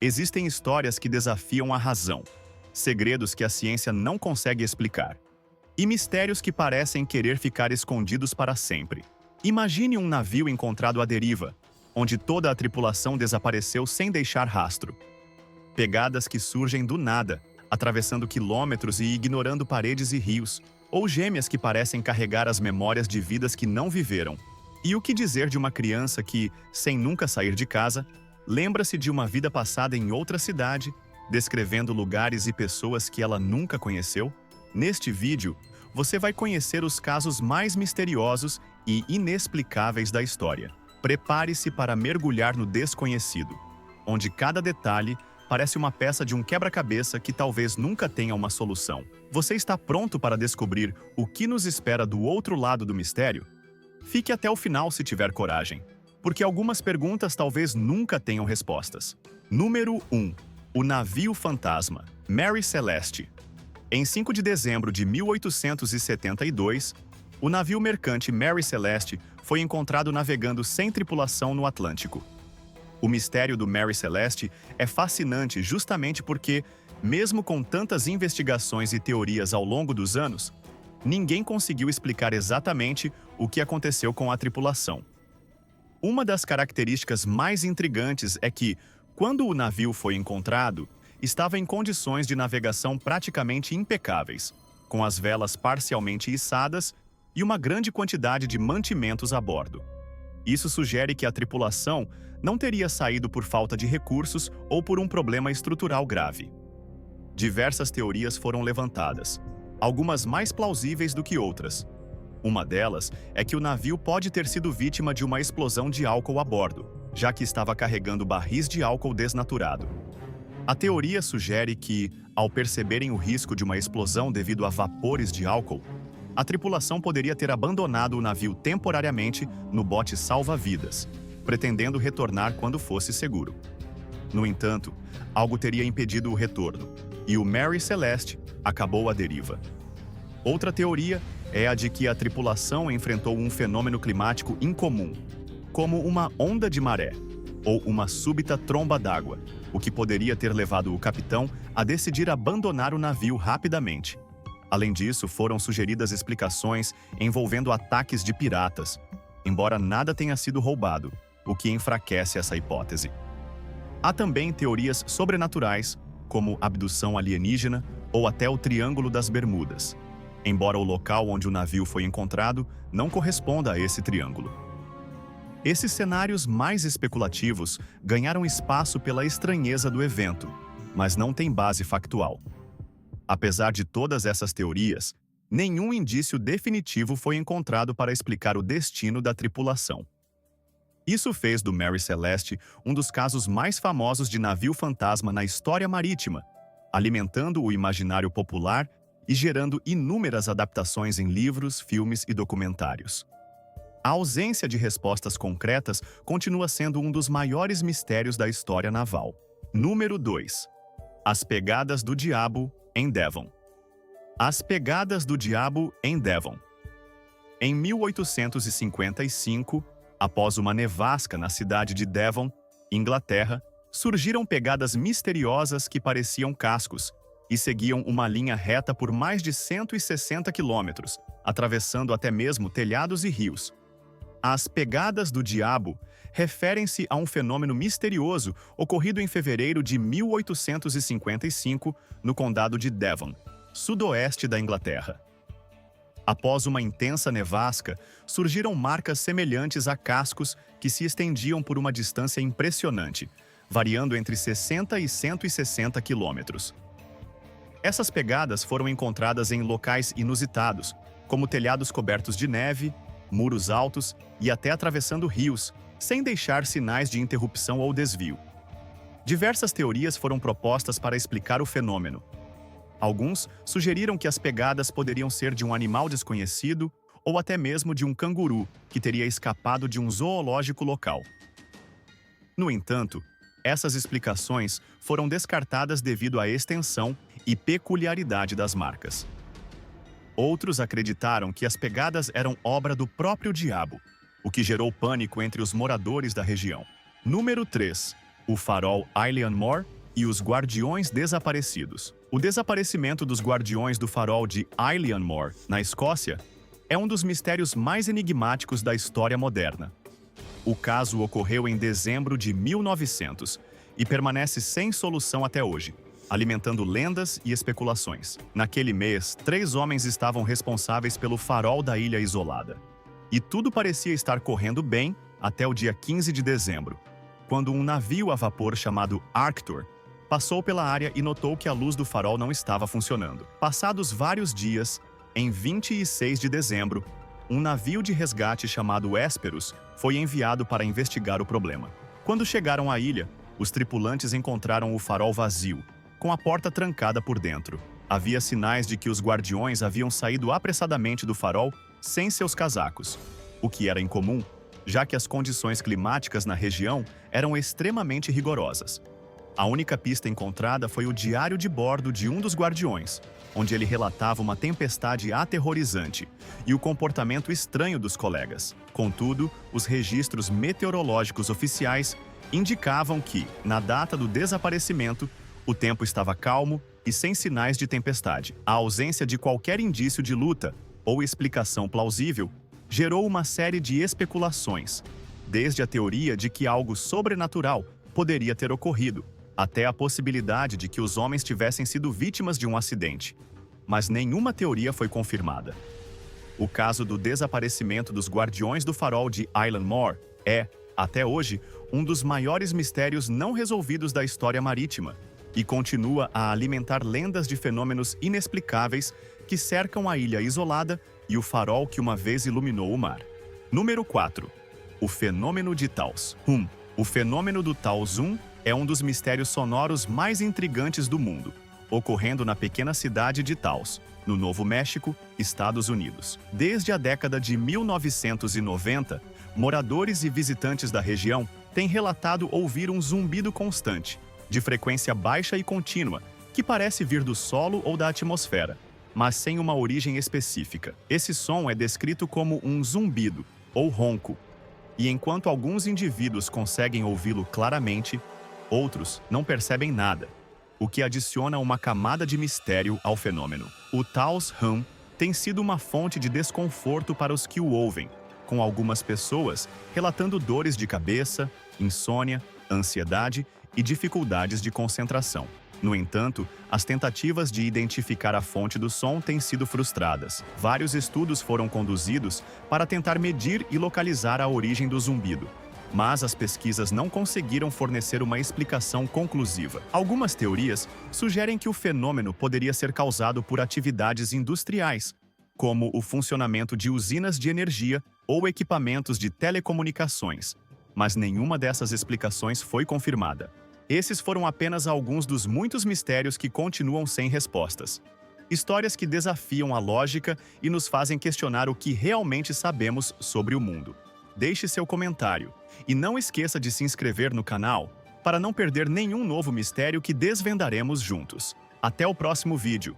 Existem histórias que desafiam a razão, segredos que a ciência não consegue explicar, e mistérios que parecem querer ficar escondidos para sempre. Imagine um navio encontrado à deriva, onde toda a tripulação desapareceu sem deixar rastro. Pegadas que surgem do nada, atravessando quilômetros e ignorando paredes e rios, ou gêmeas que parecem carregar as memórias de vidas que não viveram. E o que dizer de uma criança que, sem nunca sair de casa, lembra-se de uma vida passada em outra cidade, descrevendo lugares e pessoas que ela nunca conheceu? Neste vídeo, você vai conhecer os casos mais misteriosos e inexplicáveis da história. Prepare-se para mergulhar no desconhecido, onde cada detalhe parece uma peça de um quebra-cabeça que talvez nunca tenha uma solução. Você está pronto para descobrir o que nos espera do outro lado do mistério? Fique até o final se tiver coragem, porque algumas perguntas talvez nunca tenham respostas. Número 1. O navio fantasma, Mary Celeste. Em 5 de dezembro de 1872, o navio mercante Mary Celeste foi encontrado navegando sem tripulação no Atlântico. O mistério do Mary Celeste é fascinante justamente porque, mesmo com tantas investigações e teorias ao longo dos anos, ninguém conseguiu explicar exatamente o que aconteceu com a tripulação. Uma das características mais intrigantes é que, quando o navio foi encontrado, estava em condições de navegação praticamente impecáveis, com as velas parcialmente içadas e uma grande quantidade de mantimentos a bordo. Isso sugere que a tripulação não teria saído por falta de recursos ou por um problema estrutural grave. Diversas teorias foram levantadas, algumas mais plausíveis do que outras. Uma delas é que o navio pode ter sido vítima de uma explosão de álcool a bordo, já que estava carregando barris de álcool desnaturado. A teoria sugere que, ao perceberem o risco de uma explosão devido a vapores de álcool, a tripulação poderia ter abandonado o navio temporariamente no bote salva-vidas, pretendendo retornar quando fosse seguro. No entanto, algo teria impedido o retorno, e o Mary Celeste acabou à deriva. Outra teoria é a de que a tripulação enfrentou um fenômeno climático incomum, como uma onda de maré, ou uma súbita tromba d'água, o que poderia ter levado o capitão a decidir abandonar o navio rapidamente. Além disso, foram sugeridas explicações envolvendo ataques de piratas, embora nada tenha sido roubado, o que enfraquece essa hipótese. Há também teorias sobrenaturais, como abdução alienígena ou até o Triângulo das Bermudas, embora o local onde o navio foi encontrado não corresponda a esse triângulo. Esses cenários mais especulativos ganharam espaço pela estranheza do evento, mas não têm base factual. Apesar de todas essas teorias, nenhum indício definitivo foi encontrado para explicar o destino da tripulação. Isso fez do Mary Celeste um dos casos mais famosos de navio fantasma na história marítima, alimentando o imaginário popular e gerando inúmeras adaptações em livros, filmes e documentários. A ausência de respostas concretas continua sendo um dos maiores mistérios da história naval. Número 2. As Pegadas do Diabo em Devon. As Pegadas do Diabo em Devon. Em 1855, após uma nevasca na cidade de Devon, Inglaterra, surgiram pegadas misteriosas que pareciam cascos e seguiam uma linha reta por mais de 160 quilômetros, atravessando até mesmo telhados e rios. As Pegadas do Diabo referem-se a um fenômeno misterioso ocorrido em fevereiro de 1855 no condado de Devon, sudoeste da Inglaterra. Após uma intensa nevasca, surgiram marcas semelhantes a cascos que se estendiam por uma distância impressionante, variando entre 60 e 160 quilômetros. Essas pegadas foram encontradas em locais inusitados, como telhados cobertos de neve, muros altos e até atravessando rios, sem deixar sinais de interrupção ou desvio. Diversas teorias foram propostas para explicar o fenômeno. Alguns sugeriram que as pegadas poderiam ser de um animal desconhecido ou até mesmo de um canguru que teria escapado de um zoológico local. No entanto, essas explicações foram descartadas devido à extensão e peculiaridade das marcas. Outros acreditaram que as pegadas eram obra do próprio diabo, o que gerou pânico entre os moradores da região. Número 3. o farol Island Moor e os Guardiões Desaparecidos. O desaparecimento dos Guardiões do Farol de Island Moor, na Escócia, é um dos mistérios mais enigmáticos da história moderna. O caso ocorreu em dezembro de 1900 e permanece sem solução até hoje, alimentando lendas e especulações. Naquele mês, 3 homens estavam responsáveis pelo farol da ilha isolada. E tudo parecia estar correndo bem até o dia 15 de dezembro, quando um navio a vapor chamado Arctur passou pela área e notou que a luz do farol não estava funcionando. Passados vários dias, em 26 de dezembro, um navio de resgate chamado Hesperus foi enviado para investigar o problema. Quando chegaram à ilha, os tripulantes encontraram o farol vazio, com a porta trancada por dentro. Havia sinais de que os guardiões haviam saído apressadamente do farol sem seus casacos, o que era incomum, já que as condições climáticas na região eram extremamente rigorosas. A única pista encontrada foi o diário de bordo de um dos guardiões, onde ele relatava uma tempestade aterrorizante e o comportamento estranho dos colegas. Contudo, os registros meteorológicos oficiais indicavam que, na data do desaparecimento, o tempo estava calmo e sem sinais de tempestade. A ausência de qualquer indício de luta ou explicação plausível gerou uma série de especulações, desde a teoria de que algo sobrenatural poderia ter ocorrido, até a possibilidade de que os homens tivessem sido vítimas de um acidente. Mas nenhuma teoria foi confirmada. O caso do desaparecimento dos Guardiões do Farol de Island Moor é, até hoje, um dos maiores mistérios não resolvidos da história marítima e continua a alimentar lendas de fenômenos inexplicáveis que cercam a ilha isolada e o farol que uma vez iluminou o mar. Número 4. O fenômeno de Taos. O fenômeno do Taos é um dos mistérios sonoros mais intrigantes do mundo, ocorrendo na pequena cidade de Taos, no Novo México, Estados Unidos. Desde a década de 1990, moradores e visitantes da região têm relatado ouvir um zumbido constante, de frequência baixa e contínua, que parece vir do solo ou da atmosfera, mas sem uma origem específica. Esse som é descrito como um zumbido, ou ronco, e enquanto alguns indivíduos conseguem ouvi-lo claramente, outros não percebem nada, o que adiciona uma camada de mistério ao fenômeno. O Taos tem sido uma fonte de desconforto para os que o ouvem, com algumas pessoas relatando dores de cabeça, insônia, ansiedade e dificuldades de concentração. No entanto, as tentativas de identificar a fonte do som têm sido frustradas. Vários estudos foram conduzidos para tentar medir e localizar a origem do zumbido, mas as pesquisas não conseguiram fornecer uma explicação conclusiva. Algumas teorias sugerem que o fenômeno poderia ser causado por atividades industriais, como o funcionamento de usinas de energia ou equipamentos de telecomunicações, mas nenhuma dessas explicações foi confirmada. Esses foram apenas alguns dos muitos mistérios que continuam sem respostas. Histórias que desafiam a lógica e nos fazem questionar o que realmente sabemos sobre o mundo. Deixe seu comentário e não esqueça de se inscrever no canal para não perder nenhum novo mistério que desvendaremos juntos. Até o próximo vídeo!